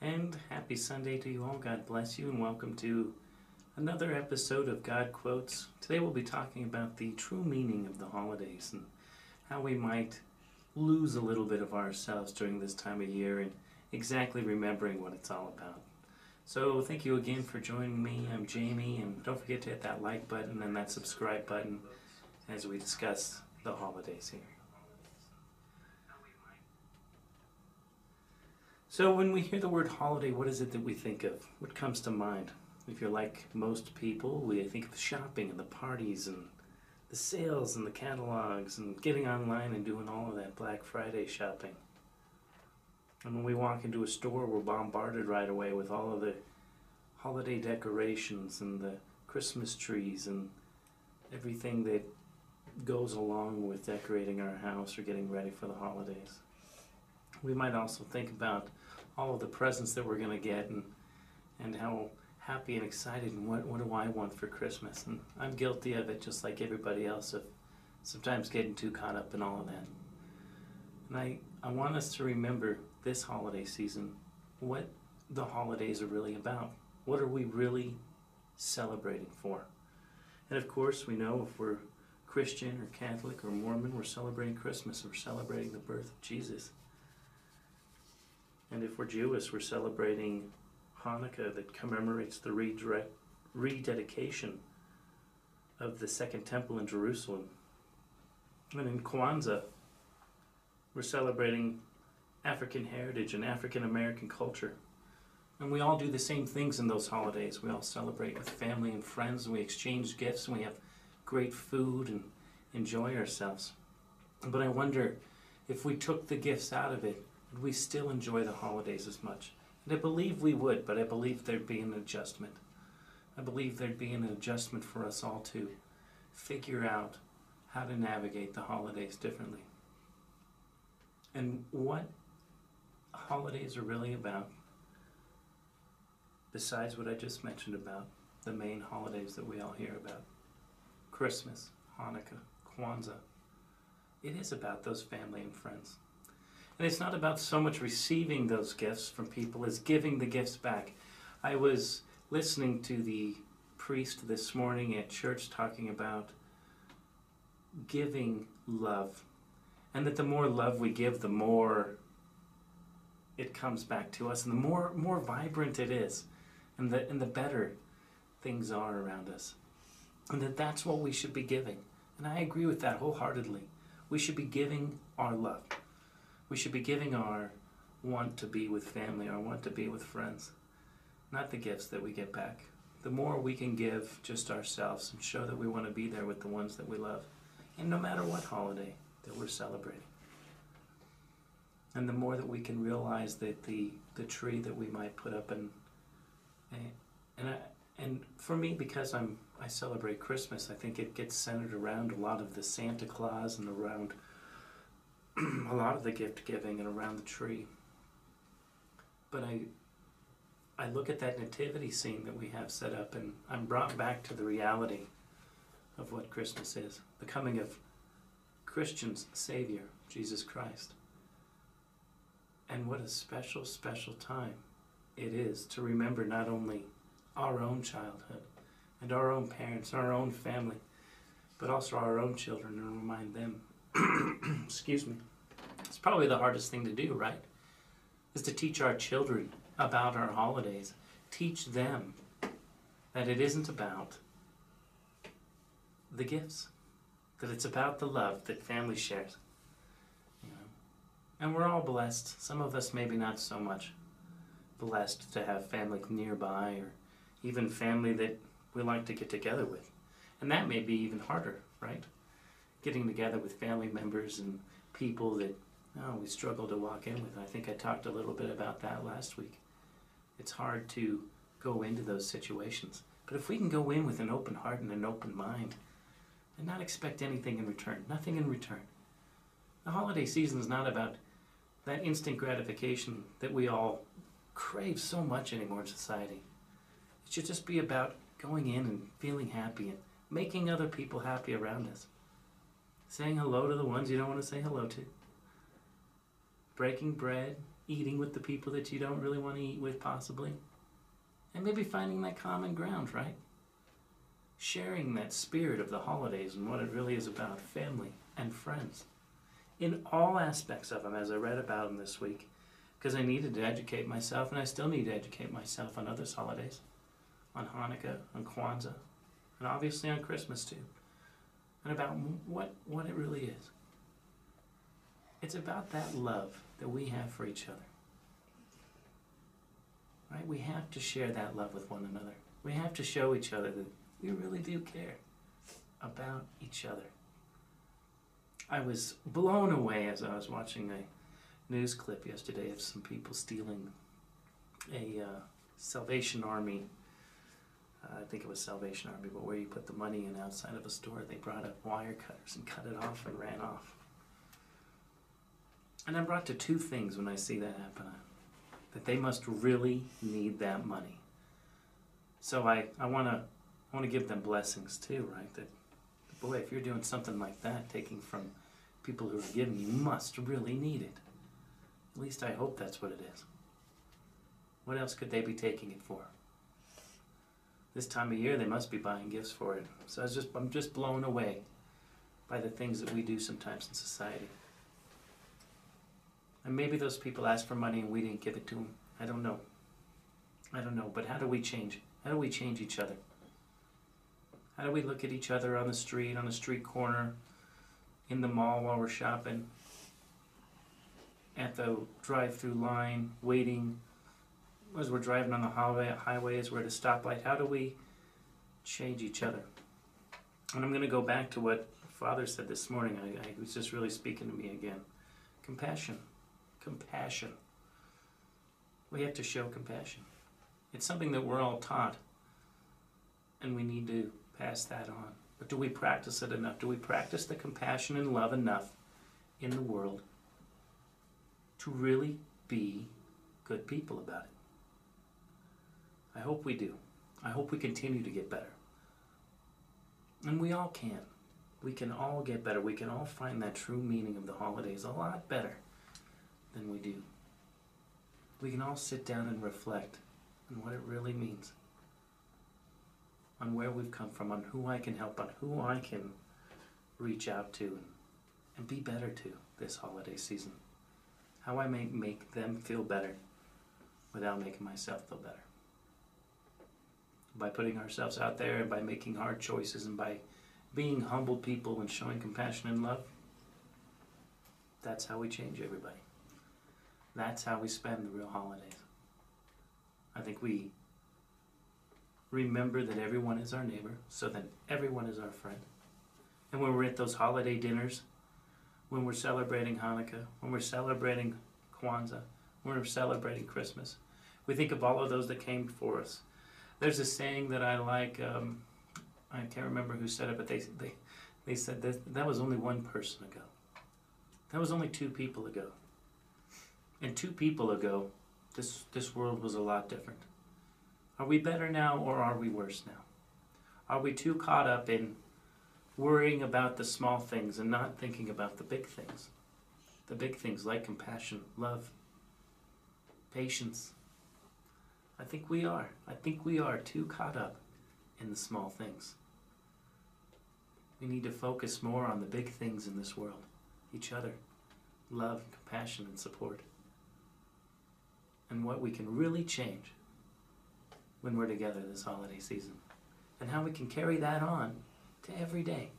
And happy Sunday to you all. God bless you and welcome to another episode of God Quotes. Today we'll be talking about the true meaning of the holidays and how we might lose a little bit of ourselves during this time of year and exactly remembering what it's all about. So thank you again for joining me. I'm Jamie, and don't forget to hit that like button and that subscribe button as we discuss the holidays here. So when we hear the word holiday, what is it that we think of? What comes to mind? If you're like most people, we think of shopping and the parties and the sales and the catalogs and getting online and doing all of that Black Friday shopping. And when we walk into a store, we're bombarded right away with all of the holiday decorations and the Christmas trees and everything that goes along with decorating our house or getting ready for the holidays. We might also think about all of the presents that we're going to get and how happy and excited and what do I want for Christmas. And I'm guilty of it just like everybody else, of sometimes getting too caught up in all of that. And I want us to remember this holiday season what the holidays are really about. What are we really celebrating for? And of course, we know if we're Christian or Catholic or Mormon, we're celebrating Christmas. We're celebrating the birth of Jesus. And if we're Jewish, we're celebrating Hanukkah, that commemorates the rededication of the Second Temple in Jerusalem. And in Kwanzaa, we're celebrating African heritage and African American culture. And we all do the same things in those holidays. We all celebrate with family and friends, and we exchange gifts, and we have great food and enjoy ourselves. But I wonder if we took the gifts out of it, would we still enjoy the holidays as much? And I believe we would, but I believe there'd be an adjustment. I believe there'd be an adjustment for us all to figure out how to navigate the holidays differently. And what holidays are really about, besides what I just mentioned about the main holidays that we all hear about, Christmas, Hanukkah, Kwanzaa, it is about those family and friends. And it's not about so much receiving those gifts from people as giving the gifts back. I was listening to the priest this morning at church talking about giving love. And that the more love we give, the more it comes back to us. And the more vibrant it is. And the better things are around us. And that's what we should be giving. And I agree with that wholeheartedly. We should be giving our love. We should be giving our want to be with family, our want to be with friends, not the gifts that we get back. The more we can give just ourselves and show that we want to be there with the ones that we love, and no matter what holiday that we're celebrating. And the more that we can realize that the tree that we might put up and for me, because I celebrate Christmas, I think it gets centered around a lot of the Santa Claus and around a lot of the gift giving and around the tree. But I look at that nativity scene that we have set up, and I'm brought back to the reality of what Christmas is. The coming of Christian's Savior, Jesus Christ. And what a special, special time it is to remember not only our own childhood and our own parents and our own family, but also our own children, and remind them excuse me. It's probably the hardest thing to do, right? Is to teach our children about our holidays. Teach them that it isn't about the gifts, that it's about the love that family shares. You know? And we're all blessed. Some of us maybe not so much blessed to have family nearby, or even family that we like to get together with. And that may be even harder, right? Getting together with family members and people that we struggle to walk in with. I think I talked a little bit about that last week. It's hard to go into those situations. But if we can go in with an open heart and an open mind and not expect anything in return, nothing in return. The holiday season is not about that instant gratification that we all crave so much anymore in society. It should just be about going in and feeling happy and making other people happy around us. Saying hello to the ones you don't want to say hello to. Breaking bread, eating with the people that you don't really want to eat with, possibly. And maybe finding that common ground, right? Sharing that spirit of the holidays and what it really is about, family and friends. In all aspects of them, as I read about them this week, because I needed to educate myself, and I still need to educate myself on other holidays, on Hanukkah, on Kwanzaa, and obviously on Christmas too, and about what it really is. It's about that love that we have for each other. Right? We have to share that love with one another. We have to show each other that we really do care about each other. I was blown away as I was watching a news clip yesterday of some people stealing a Salvation Army, I think it was Salvation Army, but where you put the money in outside of a store, they brought up wire cutters and cut it off and ran off. And I'm brought to two things when I see that happen. That they must really need that money. So I want to give them blessings too, right? That, boy, if you're doing something like that, taking from people who are giving, you must really need it. At least I hope that's what it is. What else could they be taking it for? This time of year, they must be buying gifts for it. So I'm just blown away by the things that we do sometimes in society. And maybe those people asked for money and we didn't give it to them. I don't know. But how do we change? How do we change each other? How do we look at each other on the street corner, in the mall while we're shopping, at the drive-through line, waiting, as we're driving on the highway, as we're at a stoplight? How do we change each other? And I'm going to go back to what Father said this morning. I was just really speaking to me again. Compassion. Compassion. We have to show compassion. It's something that we're all taught, and we need to pass that on. But do we practice it enough? Do we practice the compassion and love enough in the world to really be good people about it? I hope we do. I hope we continue to get better. And we all can. We can all get better. We can all find that true meaning of the holidays a lot better than we do. We can all sit down and reflect on what it really means, on where we've come from, on who I can help, on who I can reach out to and be better to this holiday season. How I may make them feel better without making myself feel better. By putting ourselves out there and by making hard choices and by being humble people and showing compassion and love, that's how we change everybody. That's how we spend the real holidays. I think we remember that everyone is our neighbor, so that everyone is our friend. And when we're at those holiday dinners, when we're celebrating Hanukkah, when we're celebrating Kwanzaa, when we're celebrating Christmas, we think of all of those that came before us. There's a saying that I like, I can't remember who said it, but they said that was only one person ago. That was only two people ago. And 2 people ago, this world was a lot different. Are we better now or are we worse now? Are we too caught up in worrying about the small things and not thinking about the big things? The big things like compassion, love, patience. I think we are. I think we are too caught up in the small things. We need to focus more on the big things in this world. Each other. Love, compassion, and support. And what we can really change when we're together this holiday season. And how we can carry that on to every day.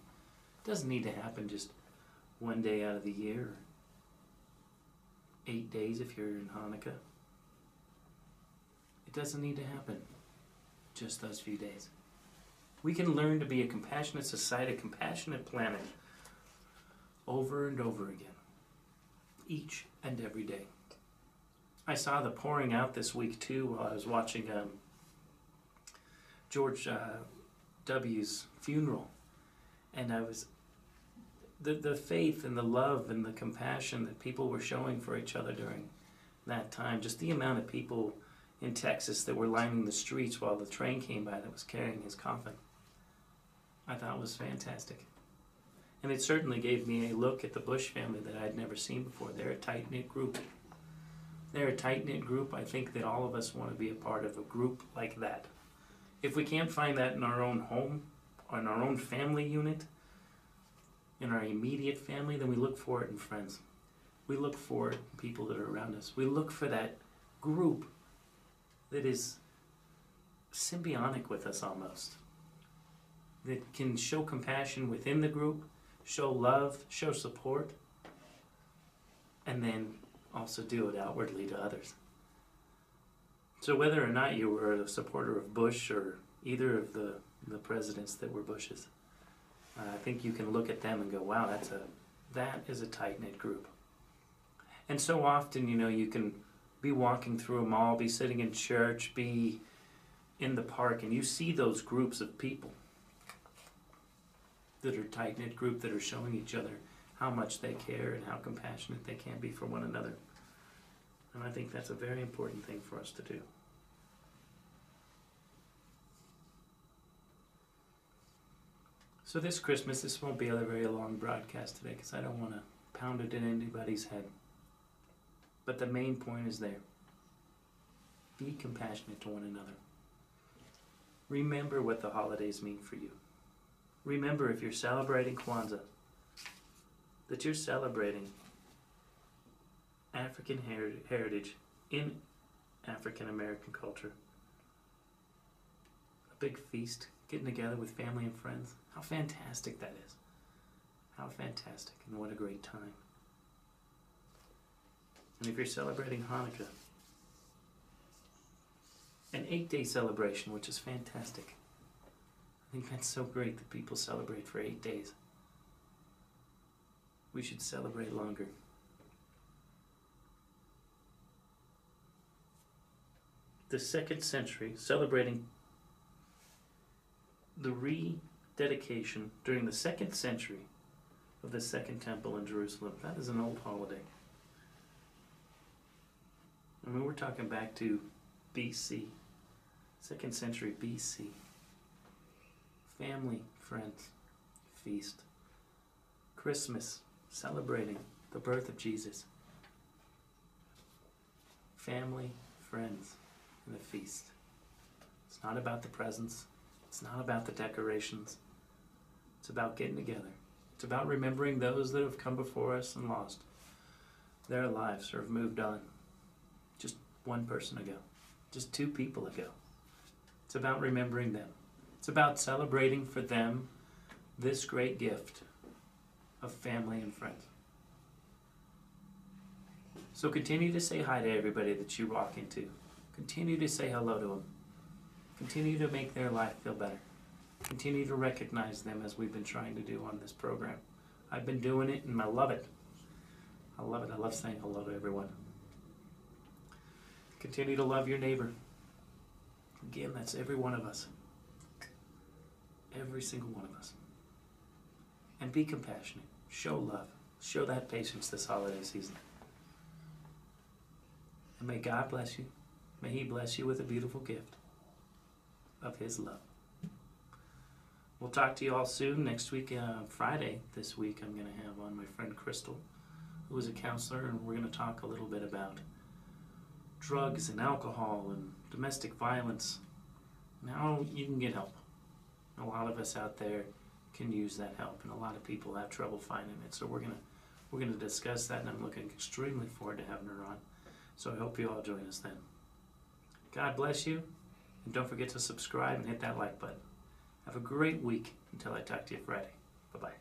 It doesn't need to happen just one day out of the year. 8 days if you're in Hanukkah. It doesn't need to happen just those few days. We can learn to be a compassionate society, a compassionate planet over and over again. Each and every day. I saw the pouring out this week too while I was watching George W.'s funeral. And I was, the faith and the love and the compassion that people were showing for each other during that time, just the amount of people in Texas that were lining the streets while the train came by that was carrying his coffin, I thought was fantastic. And it certainly gave me a look at the Bush family that I'd never seen before. They're a tight-knit group. They're a tight-knit group. I think that all of us want to be a part of a group like that. If we can't find that in our own home, or in our own family unit, in our immediate family, then we look for it in friends. We look for it in people that are around us. We look for that group that is symbiotic with us almost, that can show compassion within the group, show love, show support, and then also do it outwardly to others. So whether or not you were a supporter of Bush or either of the presidents that were Bushes, I think you can look at them and go, wow, that is a tight-knit group. And so often, you can be walking through a mall, be sitting in church, be in the park, and you see those groups of people that are tight-knit group that are showing each other how much they care and how compassionate they can be for one another. And I think that's a very important thing for us to do. So this Christmas, this won't be a very long broadcast today because I don't want to pound it in anybody's head. But the main point is there. Be compassionate to one another. Remember what the holidays mean for you. Remember, if you're celebrating Kwanzaa, that you're celebrating African heritage in African American culture. A big feast, getting together with family and friends. How fantastic that is. How fantastic, and what a great time. And if you're celebrating Hanukkah, an 8-day celebration, which is fantastic. I think that's so great that people celebrate for 8 days. We should celebrate longer. The 2nd century, celebrating the rededication during the 2nd century of the Second Temple in Jerusalem. That is an old holiday. I mean, we're talking back to BC, 2nd century BC. Family, friends, feast. Christmas, celebrating the birth of Jesus. Family, friends, and a feast. It's not about the presents. It's not about the decorations. It's about getting together. It's about remembering those that have come before us and lost their lives or have moved on. Just one person ago. Just 2 people ago. It's about remembering them. It's about celebrating for them this great gift of family and friends. So continue to say hi to everybody that you walk into. Continue to say hello to them. Continue to make their life feel better. Continue to recognize them as we've been trying to do on this program. I've been doing it and I love it. I love it. I love saying hello to everyone. Continue to love your neighbor. Again, that's every one of us. Every single one of us. And be compassionate. Show love. Show that patience this holiday season. And may God bless you. May He bless you with a beautiful gift of His love. We'll talk to you all soon. Next week, Friday this week, I'm going to have on my friend Crystal, who is a counselor, and we're going to talk a little bit about drugs and alcohol and domestic violence and how you can get help. A lot of us out there can use that help, and a lot of people have trouble finding it. So we're gonna discuss that, and I'm looking extremely forward to having her on. So I hope you all join us then. God bless you, and don't forget to subscribe and hit that like button. Have a great week until I talk to you Friday. Bye-bye.